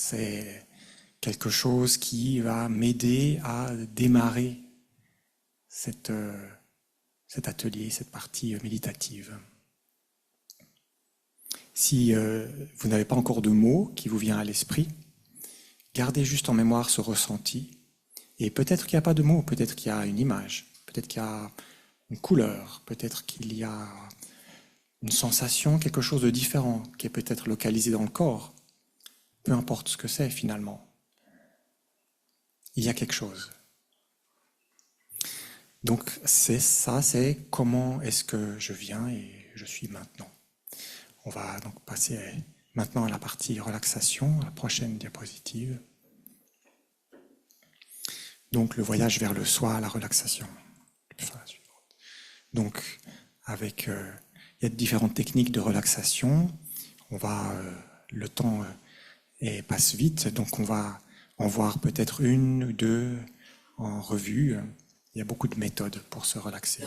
c'est quelque chose qui va m'aider à démarrer cet atelier, cette partie méditative. Si vous n'avez pas encore de mots qui vous viennent à l'esprit, gardez juste en mémoire ce ressenti. Et peut-être qu'il n'y a pas de mots, peut-être qu'il y a une image, peut-être qu'il y a une couleur, peut-être qu'il y a une sensation, quelque chose de différent qui est peut-être localisé dans le corps. Peu importe ce que c'est finalement. Il y a quelque chose. Donc c'est comment est-ce que je viens et je suis maintenant. On va donc passer maintenant à la partie relaxation, la prochaine diapositive. Donc le voyage vers le soi, la relaxation. Donc il y a différentes techniques de relaxation. Le temps passe vite, donc on va en voir peut-être une ou deux en revue. Il y a beaucoup de méthodes pour se relaxer.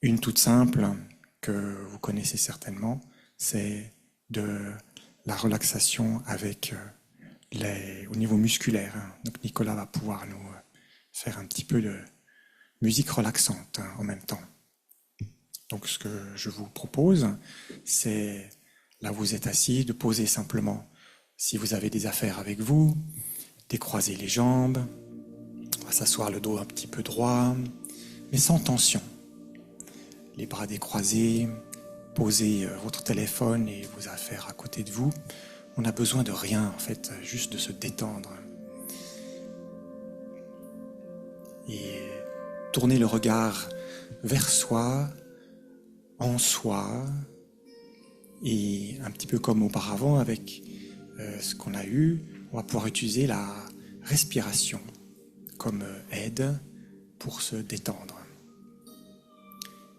Une toute simple que vous connaissez certainement, c'est de la relaxation au niveau musculaire. Donc Nicolas va pouvoir nous faire un petit peu de musique relaxante en même temps. Donc ce que je vous propose, c'est, là vous êtes assis, de poser simplement, si vous avez des affaires avec vous, décroiser les jambes, on va s'asseoir le dos un petit peu droit, mais sans tension. Les bras décroisés, posez votre téléphone et vos affaires à côté de vous. On n'a besoin de rien en fait, juste de se détendre. Et tourner le regard vers soi, en soi, et un petit peu comme auparavant avec ce qu'on a eu, on va pouvoir utiliser la respiration comme aide pour se détendre.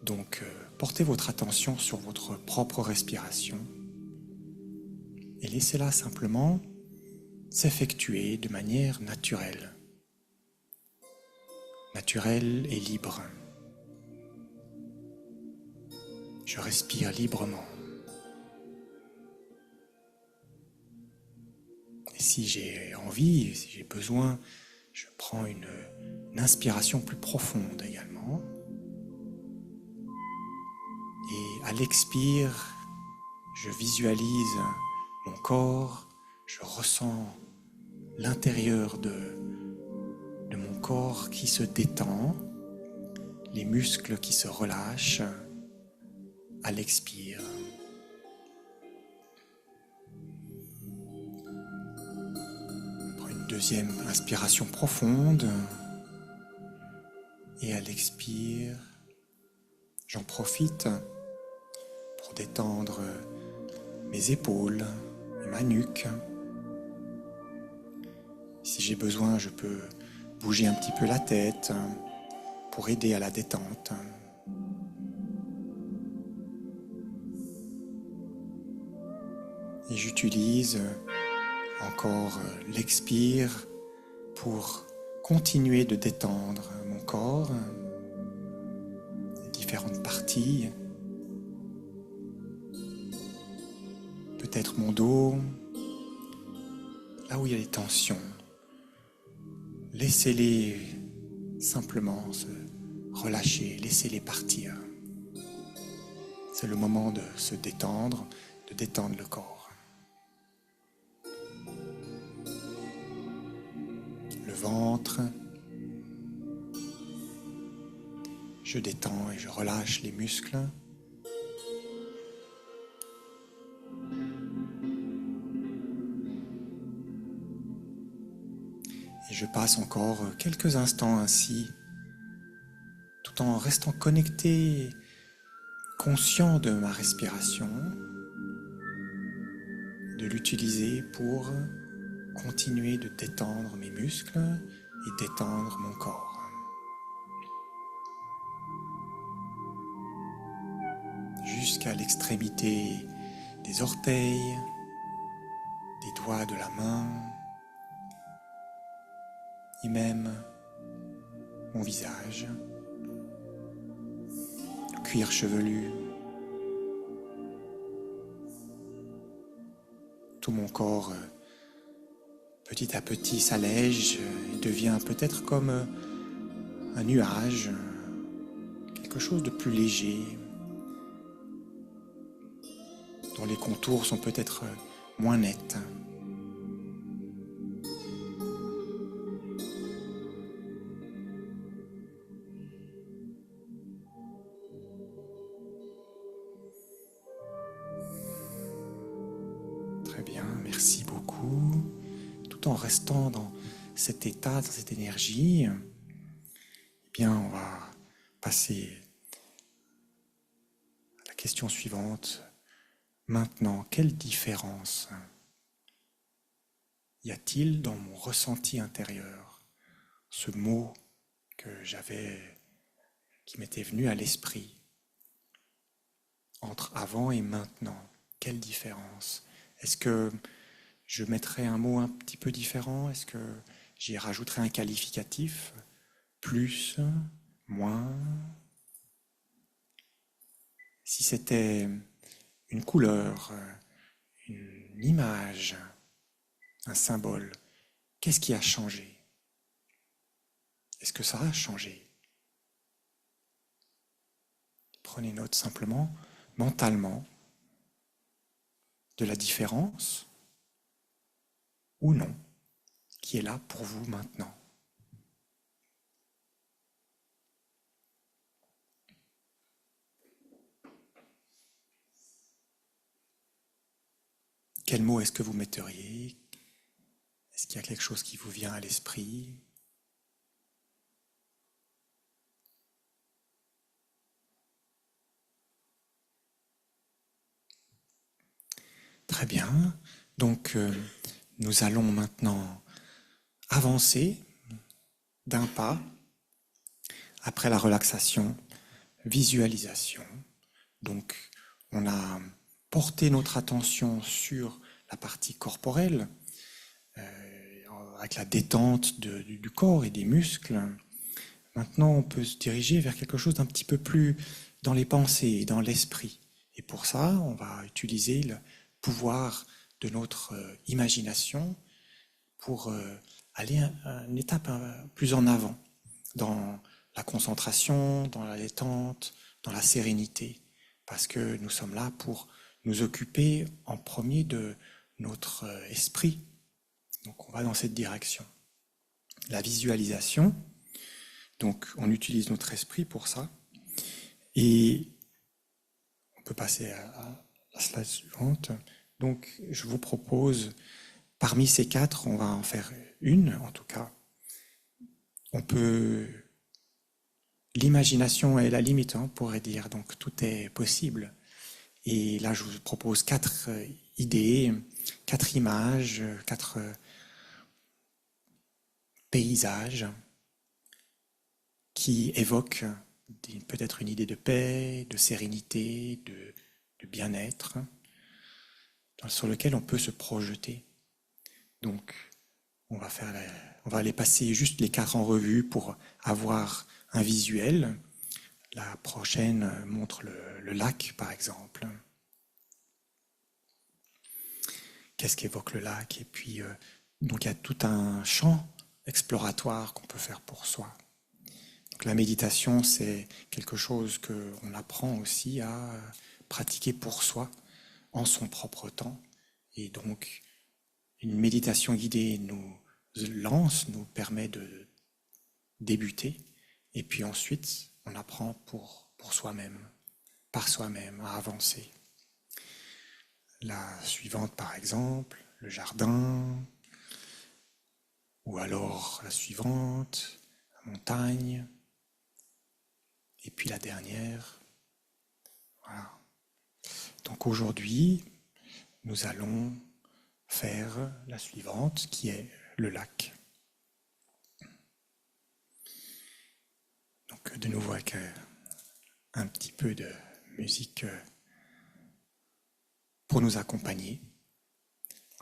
Donc portez votre attention sur votre propre respiration et laissez-la simplement s'effectuer de manière naturelle. Naturelle et libre. Je respire librement. Et si j'ai envie, si j'ai besoin, je prends une inspiration plus profonde également. Et à l'expire, je visualise mon corps, je ressens l'intérieur de mon corps qui se détend, les muscles qui se relâchent à l'expire. Prends une deuxième inspiration profonde et à l'expire, j'en profite pour détendre mes épaules et ma nuque. Si j'ai besoin, je peux bouger un petit peu la tête pour aider à la détente. Et j'utilise encore l'expire pour continuer de détendre mon corps, les différentes parties. Peut-être mon dos, là où il y a des tensions. Laissez-les simplement se relâcher, laissez-les partir. C'est le moment de se détendre, de détendre le corps. Le ventre, je détends et je relâche les muscles. Et je passe encore quelques instants ainsi, tout en restant connecté, conscient de ma respiration, de l'utiliser pour continuer de détendre mes muscles et détendre mon corps. Jusqu'à l'extrémité des orteils, des doigts de la main, et même mon visage, le cuir chevelu. tout mon corps, petit à petit, s'allège et devient peut-être comme un nuage, quelque chose de plus léger, dont les contours sont peut-être moins nets. Très bien, merci beaucoup. Tout en restant dans cet état, dans cette énergie, eh bien, on va passer à la question suivante. Maintenant, quelle différence y a-t-il dans mon ressenti intérieur? Ce mot que j'avais, qui m'était venu à l'esprit, entre avant et maintenant, quelle différence? Est-ce que je mettrais un mot un petit peu différent? Est-ce que j'y rajouterais un qualificatif? Plus, moins? Si c'était une couleur, une image, un symbole, qu'est-ce qui a changé? Est-ce que ça a changé? Prenez note simplement, mentalement, de la différence ou non qui est là pour vous maintenant. Quel mot est-ce que vous metteriez? Est-ce qu'il y a quelque chose qui vous vient à l'esprit? Très bien. Donc, nous allons maintenant avancer d'un pas après la relaxation, visualisation. Donc, on a porté notre attention sur la partie corporelle, avec la détente du corps et des muscles. Maintenant, on peut se diriger vers quelque chose d'un petit peu plus dans les pensées et dans l'esprit. Et pour ça, on va utiliser le pouvoir de notre imagination pour aller une étape plus en avant dans la concentration, dans la détente, dans la sérénité. Parce que nous sommes là pour nous occuper en premier de notre esprit. Donc on va dans cette direction. La visualisation, donc on utilise notre esprit pour ça. Et on peut passer à la slide suivante. Donc je vous propose, parmi ces quatre, on va en faire une en tout cas. On peut... L'imagination est la limite, on pourrait dire, donc tout est possible. Et là, je vous propose quatre idées, quatre images, quatre paysages qui évoquent peut-être une idée de paix, de sérénité, de bien-être, sur lequel on peut se projeter. Donc, on va aller passer juste les quatre en revue pour avoir un visuel. La prochaine montre le lac, par exemple. Qu'est-ce qu'évoque le lac? Et puis, donc il y a tout un champ exploratoire qu'on peut faire pour soi. Donc la méditation, c'est quelque chose qu'on apprend aussi à pratiquer pour soi, en son propre temps. Et donc, une méditation guidée nous lance, nous permet de débuter. Et puis ensuite, on apprend pour soi-même, par soi-même, à avancer. La suivante, par exemple, le jardin, ou alors la suivante, la montagne, et puis la dernière. Voilà. Donc aujourd'hui, nous allons faire la suivante, qui est le lac. Donc de nouveau avec un petit peu de musique pour nous accompagner.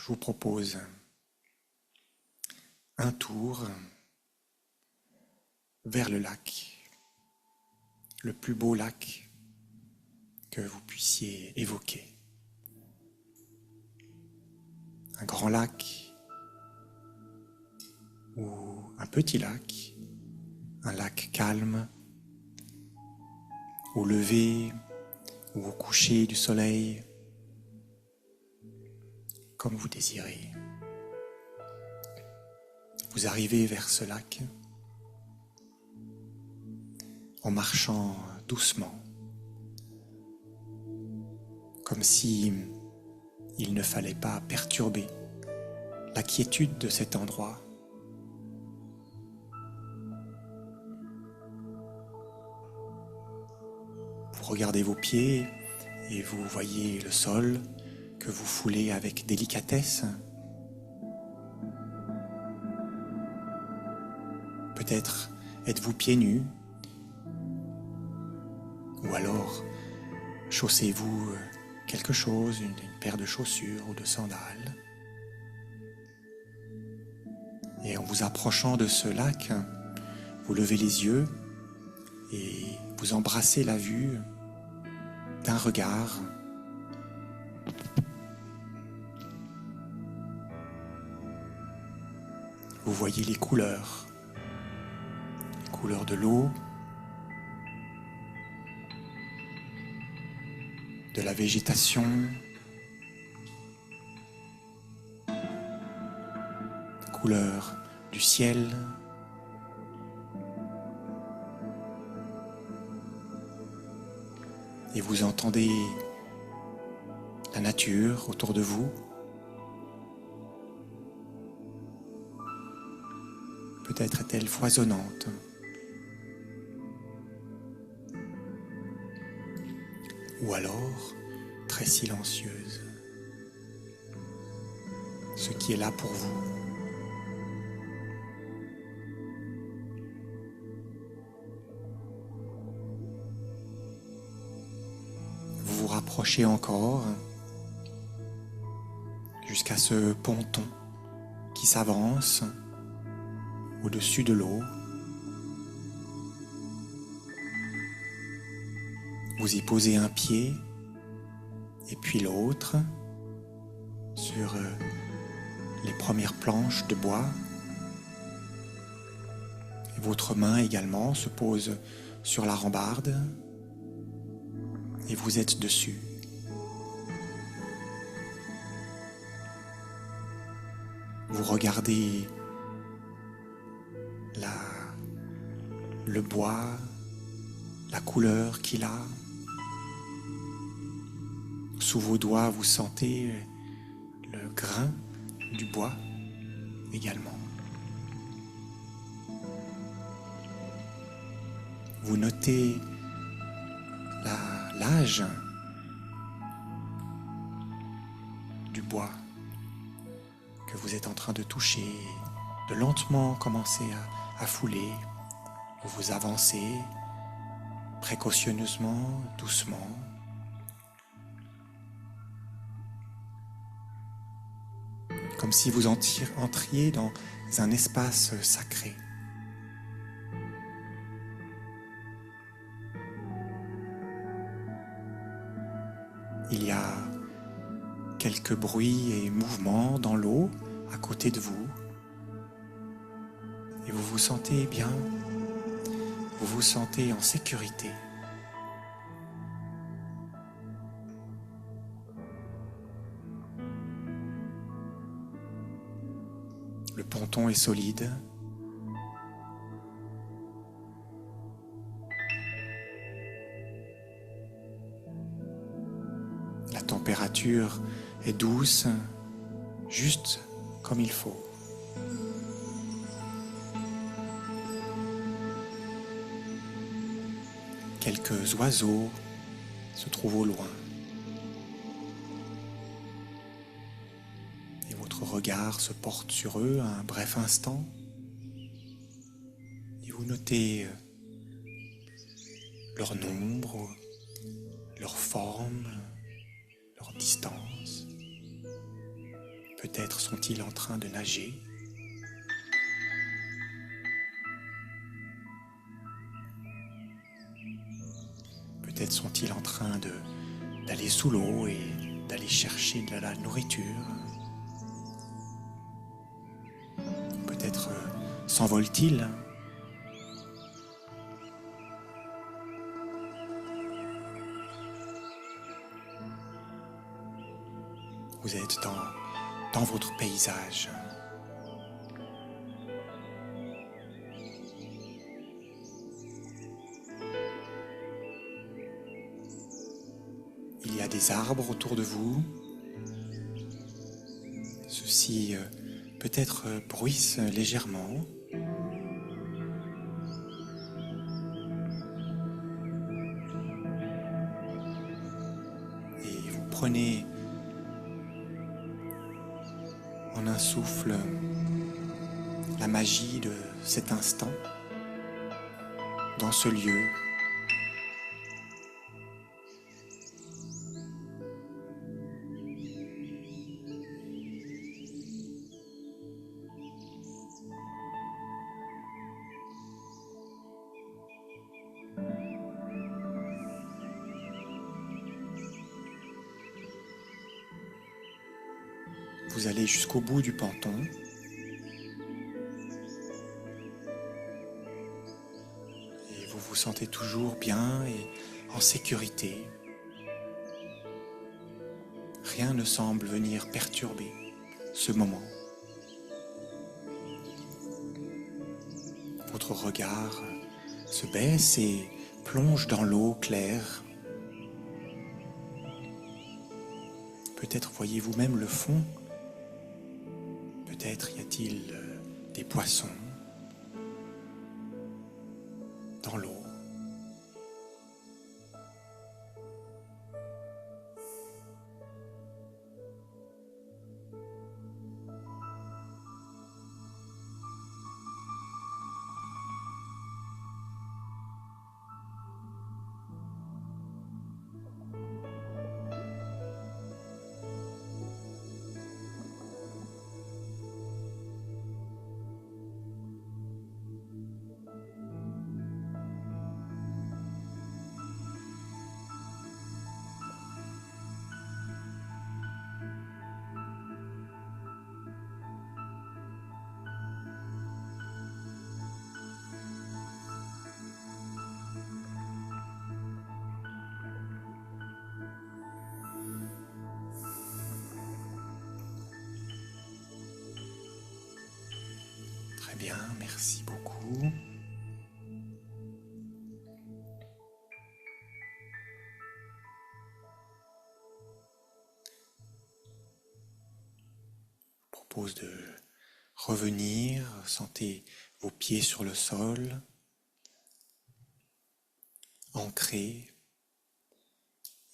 Je vous propose un tour vers le lac, le plus beau lac que vous puissiez évoquer. un grand lac ou un petit lac, un lac calme, au lever ou au coucher du soleil, comme vous désirez. Vous arrivez vers ce lac en marchant doucement, comme si il ne fallait pas perturber la quiétude de cet endroit. Vous regardez vos pieds et vous voyez le sol que vous foulez avec délicatesse. Peut-être êtes-vous pieds nus, ou alors chaussez-vous quelque chose, une paire de chaussures ou de sandales. Et en vous approchant de ce lac, vous levez les yeux et vous embrassez la vue d'un regard. Vous voyez les couleurs de l'eau, de la végétation, couleurs du ciel, et vous entendez la nature autour de vous. Peut-être est-elle foisonnante. Ou alors très silencieuse. Ce qui est là pour vous. Vous vous rapprochez encore jusqu'à ce ponton qui s'avance au-dessus de l'eau. Vous y posez un pied et puis l'autre sur les premières planches de bois. Et votre main également se pose sur la rambarde et vous êtes dessus. Vous regardez le bois, la couleur qu'il a. Sous vos doigts, vous sentez le grain du bois également. Vous notez l'âge du bois que vous êtes en train de toucher, de lentement commencer à fouler. Vous vous avancez précautionneusement, doucement. Comme si vous entriez dans un espace sacré. Il y a quelques bruits et mouvements dans l'eau à côté de vous. Et vous vous sentez bien, vous vous sentez en sécurité. Le ponton est solide. La température est douce, juste comme il faut. Quelques oiseaux se trouvent au loin. Et votre regard se porte sur eux un bref instant. Et vous notez leur nombre, leur forme, leur distance. Peut-être sont-ils en train de nager. Peut-être sont-ils en train d'aller sous l'eau et d'aller chercher de la nourriture. s'envole-t-il? Vous êtes dans votre paysage. Il y a des arbres autour de vous. Ceux-ci peut-être bruissent légèrement. Et vous prenez en un souffle la magie de cet instant dans ce lieu. Vous allez jusqu'au bout du ponton. Et vous vous sentez toujours bien et en sécurité. Rien ne semble venir perturber ce moment. Votre regard se baisse et plonge dans l'eau claire. Peut-être voyez-vous même le fond. Peut-être y a-t-il des poissons dans l'eau. Très bien, merci beaucoup. Je propose de revenir, sentez vos pieds sur le sol, ancrés,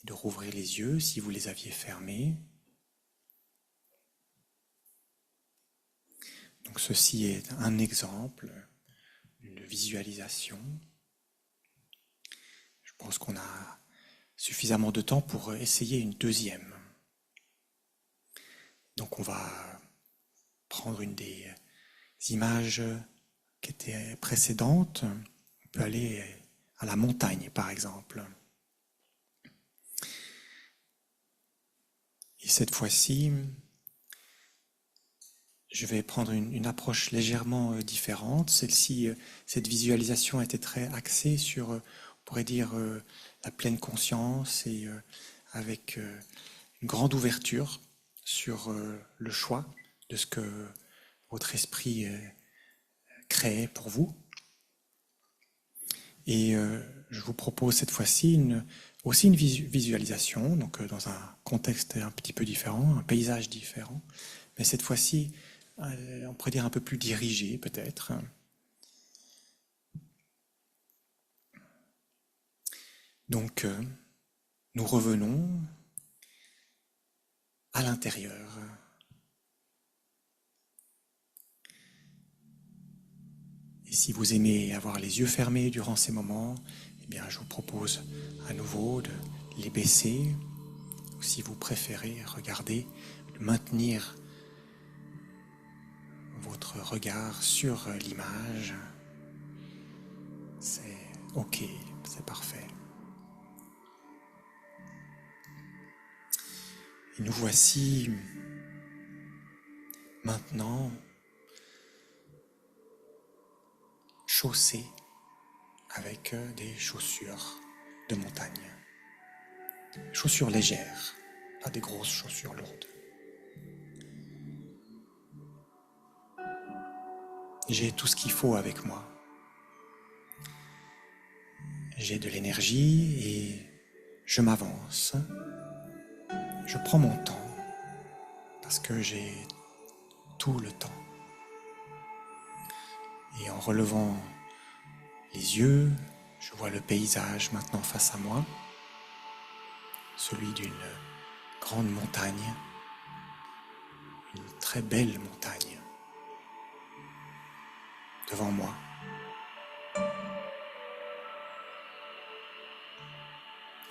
et de rouvrir les yeux si vous les aviez fermés. Donc ceci est un exemple, une visualisation. Je pense qu'on a suffisamment de temps pour essayer une deuxième. Donc on va prendre une des images qui étaient précédentes. On peut aller à la montagne par exemple. Et cette fois-ci, je vais prendre une approche légèrement différente. Cette visualisation était très axée sur, on pourrait dire, la pleine conscience et avec une grande ouverture sur le choix de ce que votre esprit crée pour vous. Et je vous propose cette fois-ci aussi une visualisation, donc dans un contexte un petit peu différent, un paysage différent, mais cette fois-ci, on pourrait dire un peu plus dirigé peut-être. Donc, nous revenons à l'intérieur. Et si vous aimez avoir les yeux fermés durant ces moments, eh bien, je vous propose à nouveau de les baisser, ou si vous préférez regarder, de maintenir votre regard sur l'image. C'est OK, c'est parfait. Et nous voici maintenant chaussée avec des chaussures de montagne. Chaussures légères, pas des grosses chaussures lourdes. J'ai tout ce qu'il faut avec moi. J'ai de l'énergie et je m'avance. Je prends mon temps parce que j'ai tout le temps. Et en relevant les yeux, je vois le paysage maintenant face à moi, celui d'une grande montagne, une très belle montagne devant moi.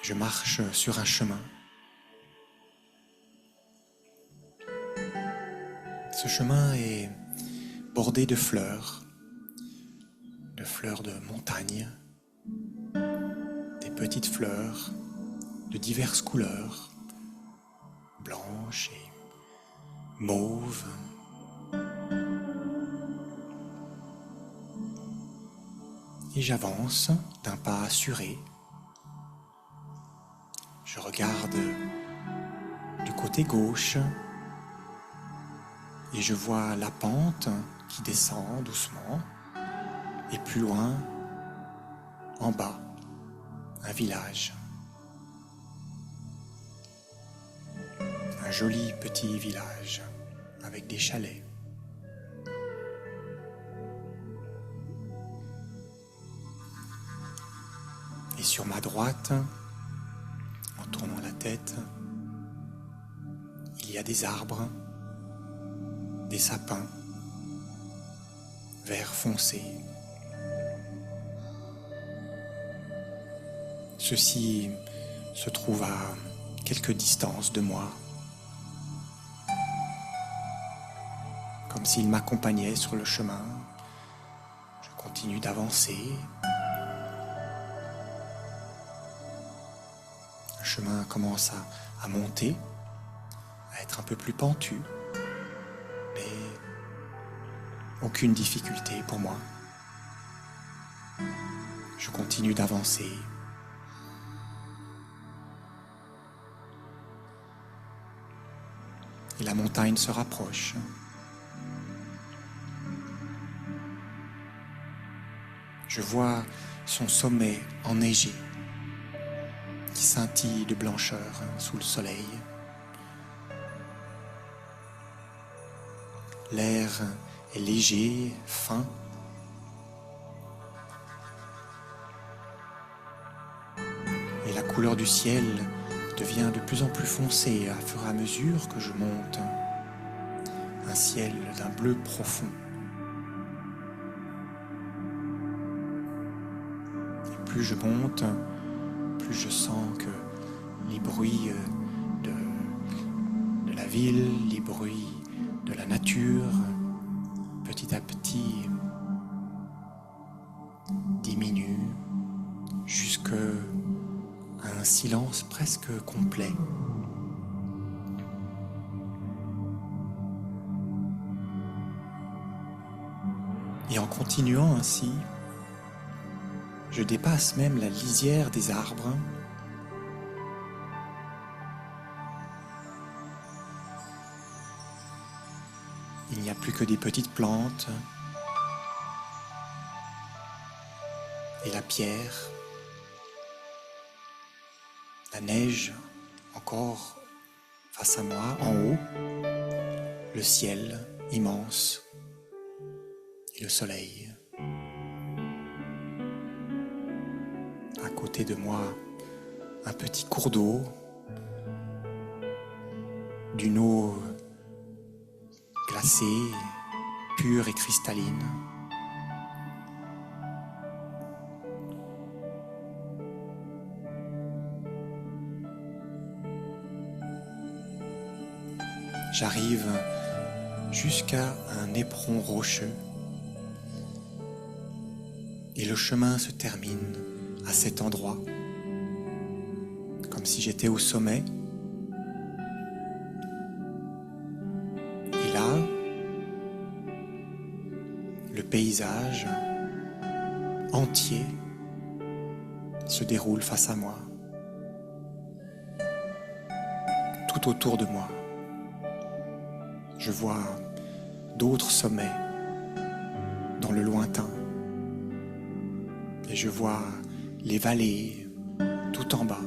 Je marche sur un chemin. Ce chemin est bordé de fleurs de montagne, des petites fleurs de diverses couleurs, blanches et mauves. Et j'avance d'un pas assuré. Je regarde du côté gauche et je vois la pente qui descend doucement. Et plus loin, en bas, un village. Un joli petit village avec des chalets. Et sur ma droite, en tournant la tête, il y a des arbres, des sapins, vert foncé. Ceci se trouve à quelques distances de moi, comme s'il m'accompagnait sur le chemin. Je continue d'avancer. Le chemin commence à monter, à être un peu plus pentu, mais aucune difficulté pour moi. Je continue d'avancer. Et la montagne se rapproche. Je vois son sommet enneigé qui scintille de blancheur sous le soleil. L'air est léger, fin. Et la couleur du ciel devient de plus en plus foncée à fur et à mesure que je monte. Un ciel d'un bleu profond. Et plus je monte, plus je sens que les bruits de la ville, les bruits de la nature, petit à petit, diminuent jusqu'à un silence presque complet. Et en continuant ainsi, je dépasse même la lisière des arbres. Il n'y a plus que des petites plantes et la pierre, la neige encore face à moi, en haut, le ciel immense et le soleil. À côté de moi, un petit cours d'eau, d'une eau glacée, pure et cristalline. J'arrive jusqu'à un éperon rocheux et le chemin se termine à cet endroit, comme si j'étais au sommet. Et là, le paysage entier se déroule face à moi, tout autour de moi. Je vois d'autres sommets dans le lointain et je vois les vallées tout en bas,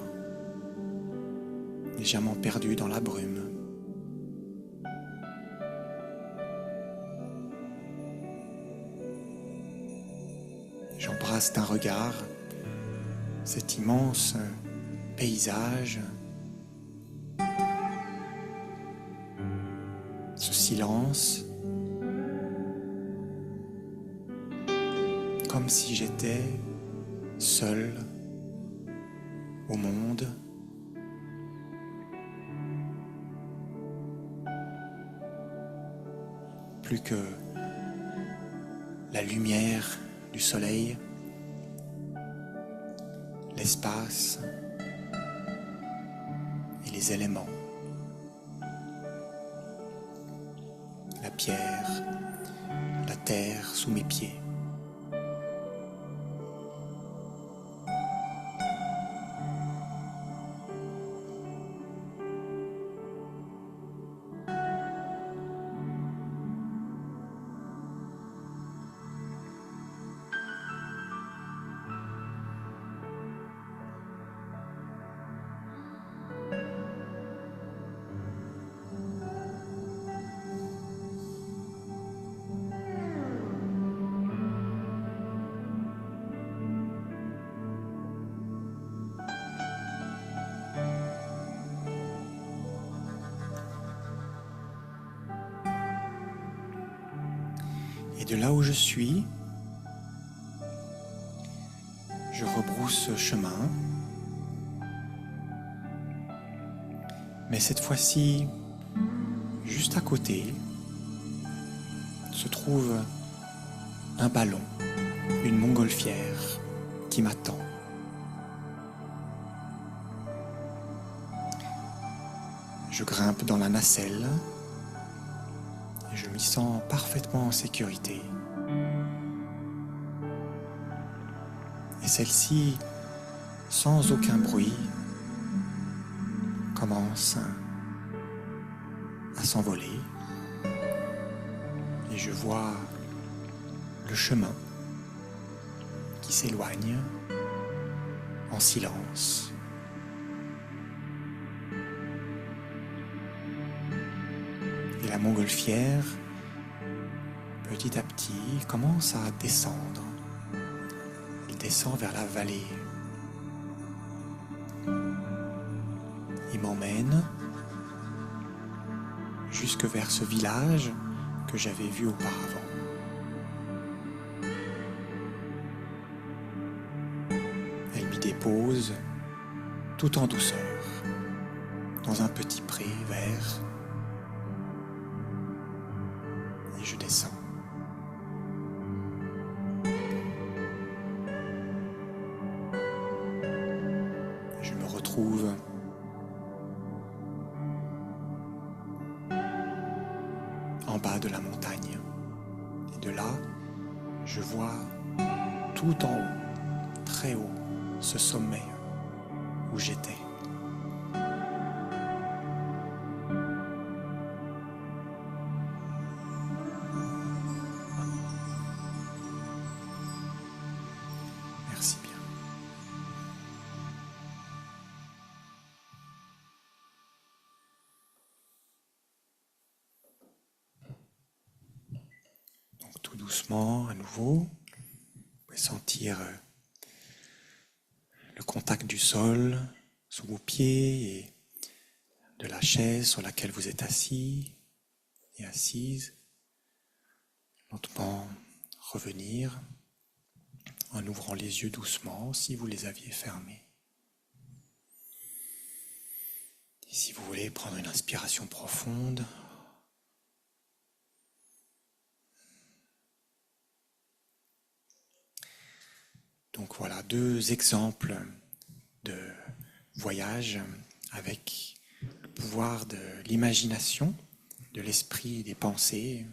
légèrement perdues dans la brume. J'embrasse d'un regard cet immense paysage, ce silence, comme si j'étais seul au monde. Plus que la lumière du soleil, l'espace et les éléments, la pierre, la terre sous mes pieds. Et de là où je suis, je rebrousse chemin. Mais cette fois-ci, juste à côté, se trouve un ballon, une montgolfière qui m'attend. Je grimpe dans la nacelle et je m'y sens parfaitement en sécurité. Et celle-ci, sans aucun bruit, commence à s'envoler et je vois le chemin qui s'éloigne en silence. Et la montgolfière, petit à petit, commence à descendre. Elle descend vers la vallée. Il m'emmène jusque vers ce village que j'avais vu auparavant. Elle m'y dépose tout en douceur dans un petit pré vert et je descends. Je me retrouve en bas de la montagne. Et de là, je vois tout en haut, très haut, ce sommet où j'étais. Merci bien. Donc tout doucement, à nouveau, vous pouvez sentir le contact du sol sous vos pieds et de la chaise sur laquelle vous êtes assis et assise. Lentement revenir en ouvrant les yeux doucement si vous les aviez fermés. Et si vous voulez prendre une inspiration profonde, donc voilà, 2 exemples de voyage avec le pouvoir de l'imagination, de l'esprit et des pensées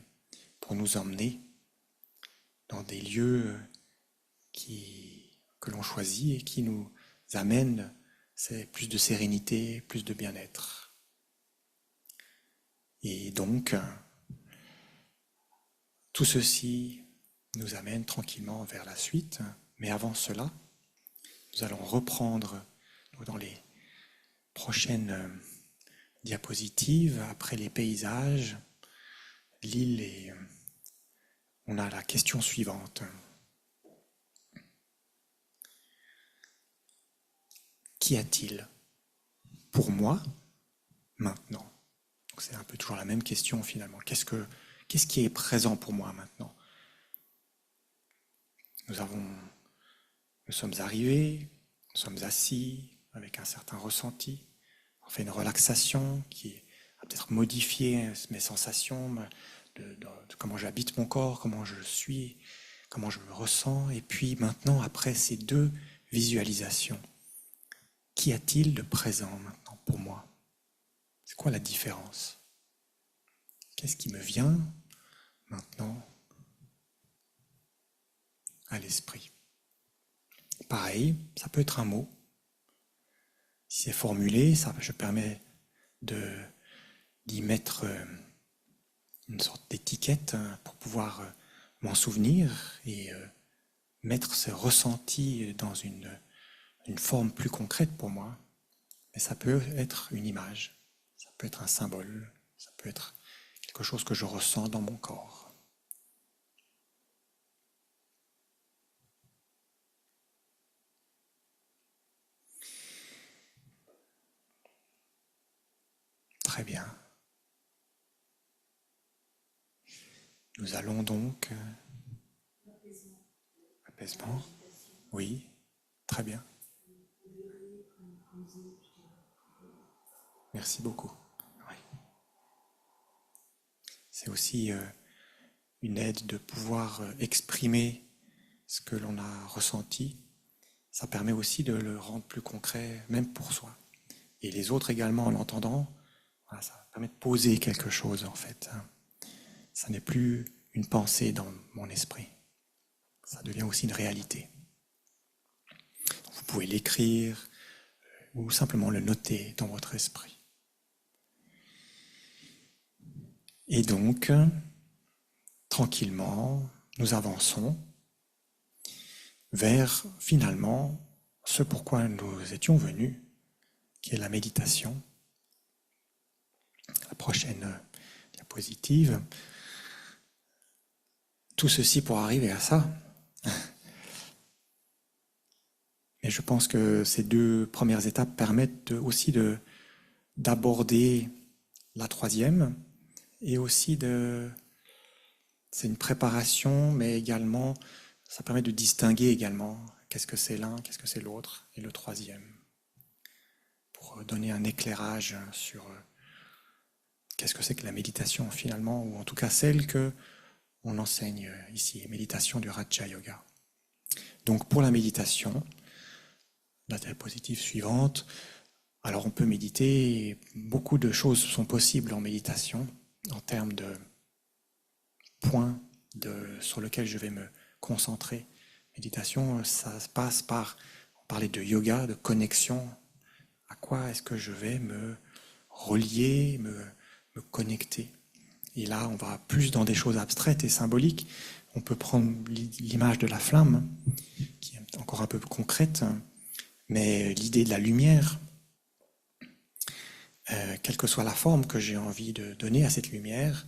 pour nous emmener dans des lieux que l'on choisit et qui nous amène c'est plus de sérénité, plus de bien-être. Et donc, tout ceci nous amène tranquillement vers la suite. Mais avant cela, nous allons reprendre dans les prochaines diapositives, après les paysages, l'île, et on a la question suivante. Qu'y a-t-il pour moi maintenant? Donc c'est un peu toujours la même question finalement. Qu'est-ce qui est présent pour moi maintenant? Nous sommes arrivés, nous sommes assis avec un certain ressenti. On fait une relaxation qui a peut-être modifié mes sensations, de comment j'habite mon corps, comment je suis, comment je me ressens. Et puis maintenant, après ces deux visualisations, qu'y a-t-il de présent maintenant pour moi? C'est quoi la différence? Qu'est-ce qui me vient maintenant à l'esprit? Pareil, ça peut être un mot. Si c'est formulé, ça je permets d'y mettre une sorte d'étiquette pour pouvoir m'en souvenir et mettre ce ressenti dans une forme plus concrète pour moi. Mais ça peut être une image, ça peut être un symbole, ça peut être quelque chose que je ressens dans mon corps. Très bien. Nous allons donc... Apaisement. Oui, très bien. Merci beaucoup. Oui. C'est aussi une aide de pouvoir exprimer ce que l'on a ressenti. Ça permet aussi de le rendre plus concret, même pour soi. Et les autres également, en l'entendant, voilà, ça permet de poser quelque chose en fait. Ça n'est plus une pensée dans mon esprit. Ça devient aussi une réalité. Vous pouvez l'écrire ou simplement le noter dans votre esprit. Et donc, tranquillement, nous avançons vers finalement ce pourquoi nous étions venus, qui est la méditation. La prochaine diapositive. Tout ceci pour arriver à ça. Et je pense que ces deux premières étapes permettent aussi d'aborder la troisième et aussi c'est une préparation, mais également ça permet de distinguer également qu'est-ce que c'est l'un, qu'est-ce que c'est l'autre et le troisième, pour donner un éclairage sur qu'est-ce que c'est que la méditation finalement, ou en tout cas celle que on enseigne ici, méditation du Raja Yoga. Donc pour la méditation, la diapositive suivante, alors on peut méditer, beaucoup de choses sont possibles en méditation, en termes de points sur lesquels je vais me concentrer. Méditation, ça passe par, on parlait de yoga, de connexion, à quoi est-ce que je vais me relier, me connecter. Et là, on va plus dans des choses abstraites et symboliques. On peut prendre l'image de la flamme, qui est encore un peu concrète, mais l'idée de la lumière, quelle que soit la forme que j'ai envie de donner à cette lumière,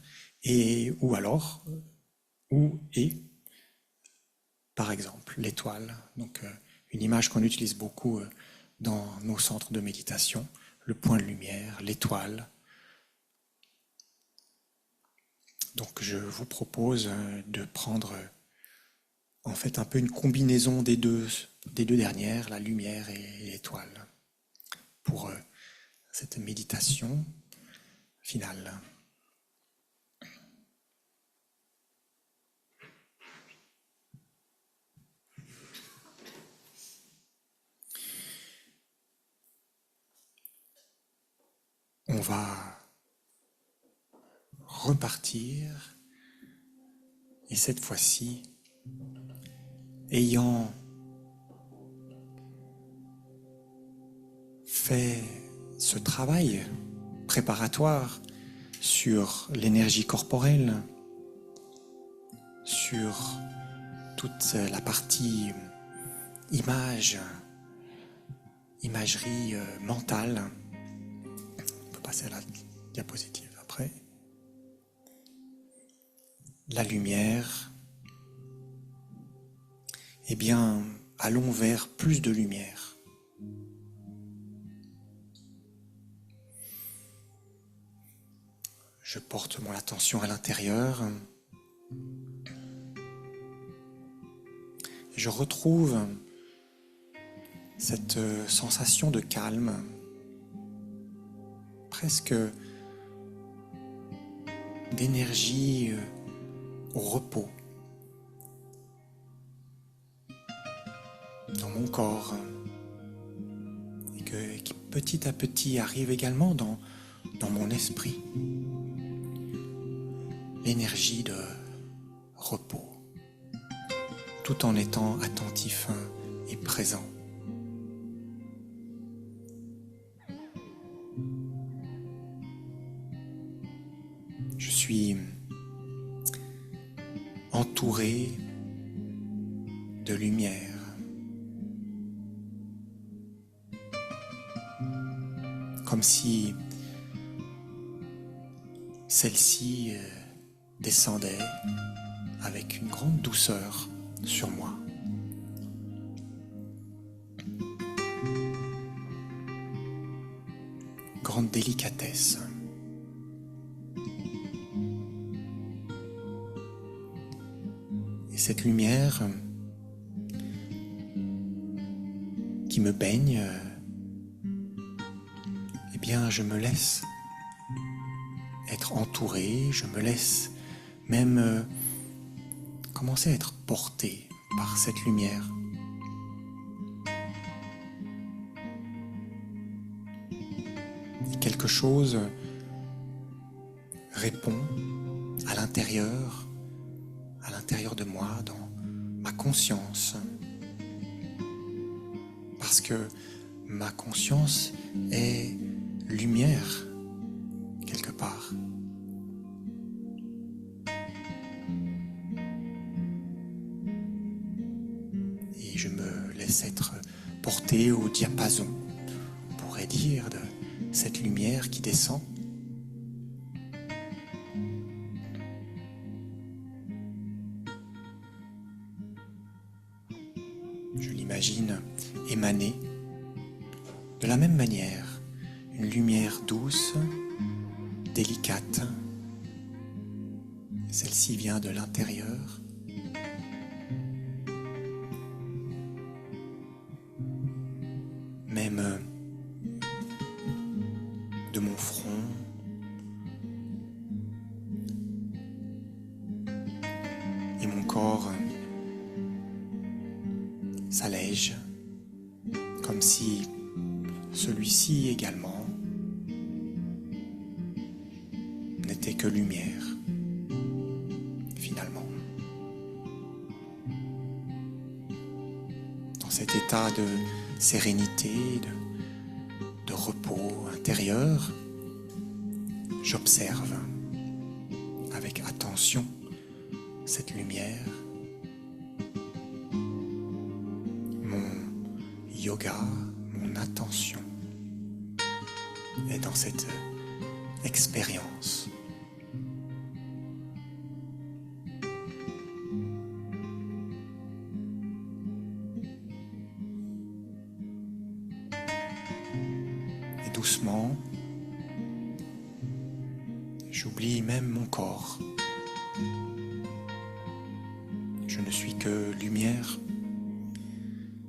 par exemple, l'étoile. Donc, une image qu'on utilise beaucoup dans nos centres de méditation, le point de lumière, l'étoile. Donc, je vous propose de prendre en fait un peu une combinaison des deux dernières, la lumière et l'étoile, pour cette méditation finale. On va repartir et cette fois-ci ayant fait ce travail préparatoire sur l'énergie corporelle, sur toute la partie imagerie mentale. On peut passer à la diapositive après. La lumière. Eh bien, allons vers plus de lumière. Je porte mon attention à l'intérieur. Je retrouve cette sensation de calme, presque d'énergie au repos dans mon corps et qui petit à petit arrive également dans mon esprit. L'énergie de repos, tout en étant attentif et présent. Je suis entouré de lumière. Comme si celle-ci descendait avec une grande douceur sur moi. Grande délicatesse. Et cette lumière qui me baigne, eh bien je me laisse être entouré, je me laisse même commencer à être porté par cette lumière. Et quelque chose répond à l'intérieur de moi, dans ma conscience. Parce que ma conscience est lumière, quelque part. Et je me laisse être porté au diapason, on pourrait dire, de cette lumière qui descend. Je l'imagine émaner de la même manière, une lumière douce, délicate. Celle-ci vient de l'intérieur. Même de mon front. Et mon corps s'allège, comme si celui-ci également n'était que lumière, finalement. Dans cet état de sérénité, de repos intérieur, j'observe avec attention cette lumière. Yoga, mon attention est dans cette expérience. Et doucement, j'oublie même mon corps. Je ne suis que lumière.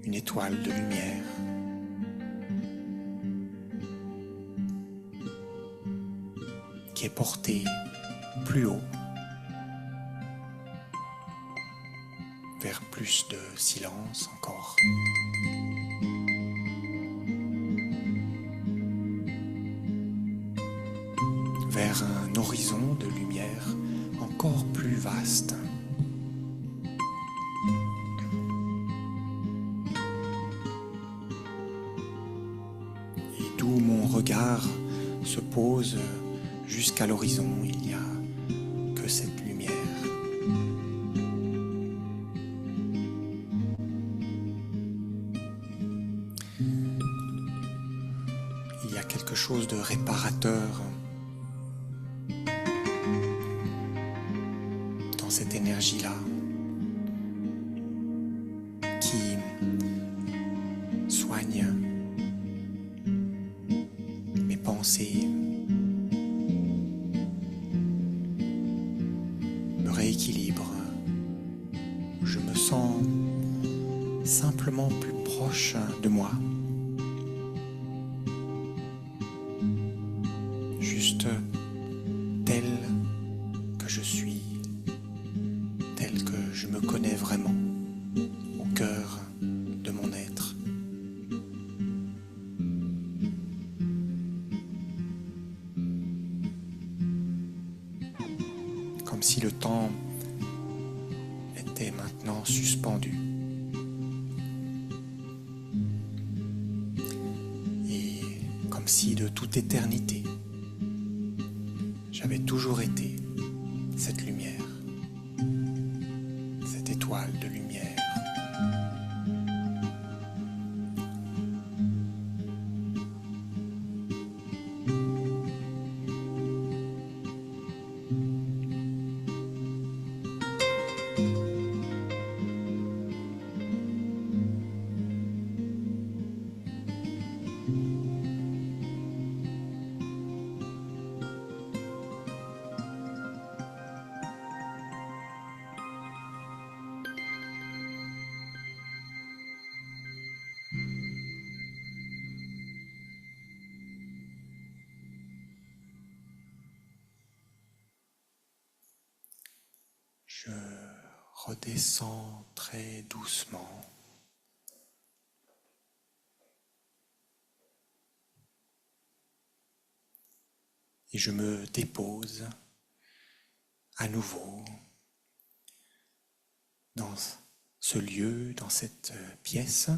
Une étoile de lumière. Qui est portée plus haut, vers plus de silence encore. Vers un horizon de lumière encore plus vaste. regard se pose jusqu'à l'horizon, il n'y a que cette lumière. Il y a quelque chose de réparateur dans cette énergie-là qui soigne mes pensées, me rééquilibre. Je me sens simplement plus proche de moi. Juste tel que je suis, tel que je me connais vraiment, au cœur de mon être. Comme si le temps était maintenant suspendu. Et comme si de toute éternité, j'avais toujours été cette lumière, cette étoile de lumière. Je redescends très doucement. Et je me dépose à nouveau dans ce lieu, dans cette pièce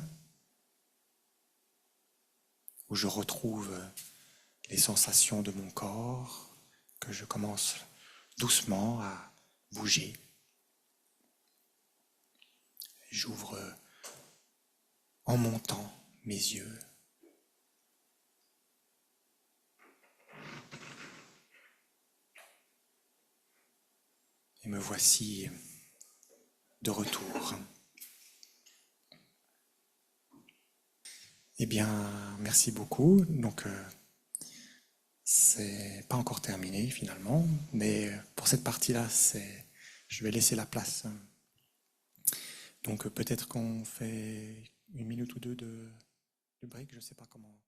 où je retrouve les sensations de mon corps, que je commence doucement à bouger. J'ouvre en montant mes yeux. Et me voici de retour. Eh bien, merci beaucoup. Donc, c'est pas encore terminé finalement, mais pour cette partie-là, je vais laisser la place. Donc, peut-être qu'on fait une minute ou deux de break, je sais pas comment.